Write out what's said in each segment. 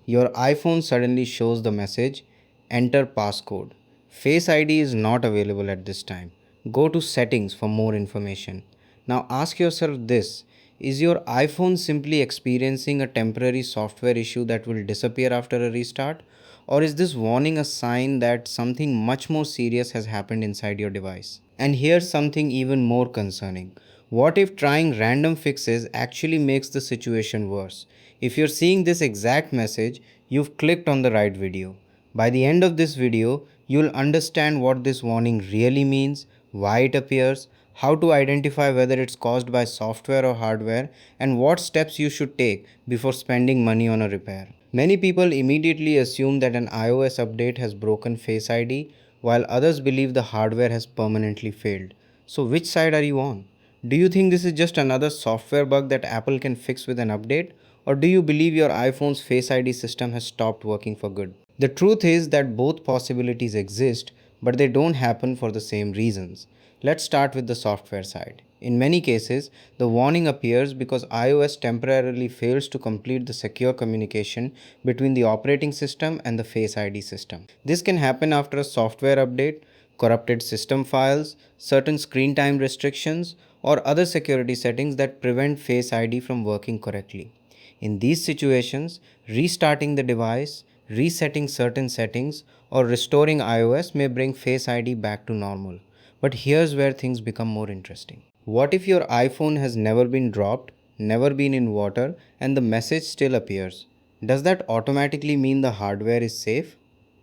Your iPhone suddenly shows the message, enter passcode. Face ID is not available at this time. Go to settings for more information. Now ask yourself this: is your iPhone simply experiencing a temporary software issue that will disappear after a restart? Or is this warning a sign that something much more serious has happened inside your device? And here's something even more concerning. What if trying random fixes actually makes the situation worse? If you're seeing this exact message, you've clicked on the right video. By the end of this video, you'll understand what this warning really means, why it appears, how to identify whether it's caused by software or hardware, and what steps you should take before spending money on a repair. Many people immediately assume that an iOS update has broken Face ID, while others believe the hardware has permanently failed. So, which side are you on? Do you think this is just another software bug that Apple can fix with an update? Or do you believe your iPhone's Face ID system has stopped working for good? The truth is that both possibilities exist, but they don't happen for the same reasons. Let's start with the software side. In many cases, the warning appears because iOS temporarily fails to complete the secure communication between the operating system and the Face ID system. This can happen after a software update, corrupted system files, certain screen time restrictions, or other security settings that prevent Face ID from working correctly. In these situations, restarting the device, resetting certain settings, or restoring iOS may bring Face ID back to normal. But here's where things become more interesting. What if your iPhone has never been dropped, never been in water, and the message still appears? Does that automatically mean the hardware is safe?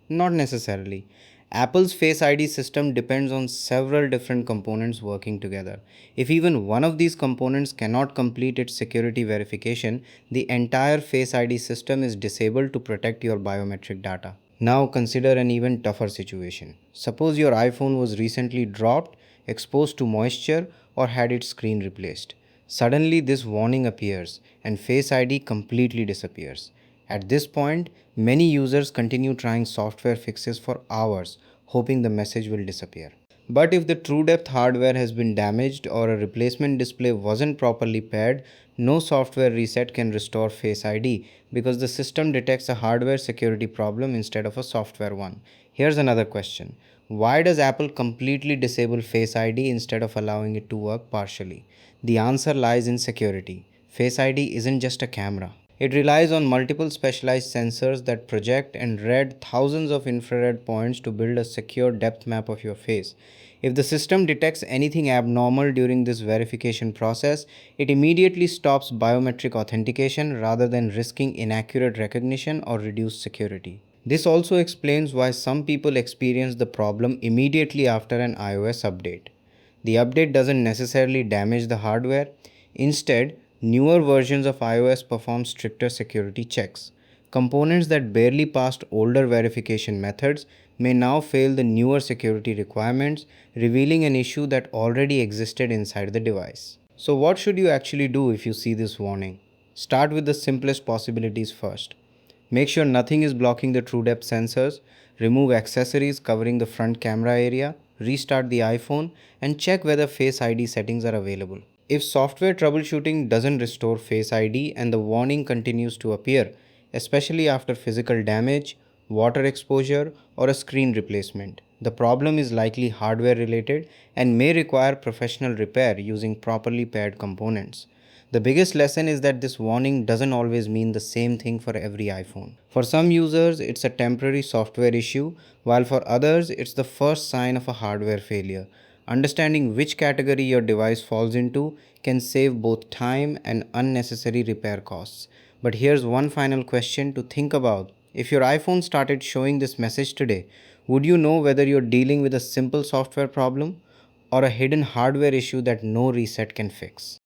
Not necessarily. Apple's Face ID system depends on several different components working together. If even one of these components cannot complete its security verification, the entire Face ID system is disabled to protect your biometric data. Now consider an even tougher situation. Suppose your iPhone was recently dropped, exposed to moisture, or had its screen replaced. Suddenly, this warning appears and Face ID completely disappears. At this point, many users continue trying software fixes for hours, hoping the message will disappear. But if the TrueDepth hardware has been damaged or a replacement display wasn't properly paired, no software reset can restore Face ID because the system detects a hardware security problem instead of a software one. Here's another question: why does Apple completely disable Face ID instead of allowing it to work partially? The answer lies in security. Face ID isn't just a camera. It relies on multiple specialized sensors that project and read thousands of infrared points to build a secure depth map of your face. If the system detects anything abnormal during this verification process, it immediately stops biometric authentication rather than risking inaccurate recognition or reduced security. This also explains why some people experience the problem immediately after an iOS update. The update doesn't necessarily damage the hardware. Instead, newer versions of iOS perform stricter security checks. Components that barely passed older verification methods may now fail the newer security requirements, revealing an issue that already existed inside the device. So, what should you actually do if you see this warning? Start with the simplest possibilities first. Make sure nothing is blocking the TrueDepth sensors, remove accessories covering the front camera area, restart the iPhone, and check whether Face ID settings are available. If software troubleshooting doesn't restore Face ID and the warning continues to appear, especially after physical damage, water exposure, or a screen replacement, the problem is likely hardware related and may require professional repair using properly paired components. The biggest lesson is that this warning doesn't always mean the same thing for every iPhone. For some users, it's a temporary software issue, while for others, it's the first sign of a hardware failure. Understanding which category your device falls into can save both time and unnecessary repair costs. But here's one final question to think about. If your iPhone started showing this message today, would you know whether you're dealing with a simple software problem or a hidden hardware issue that no reset can fix?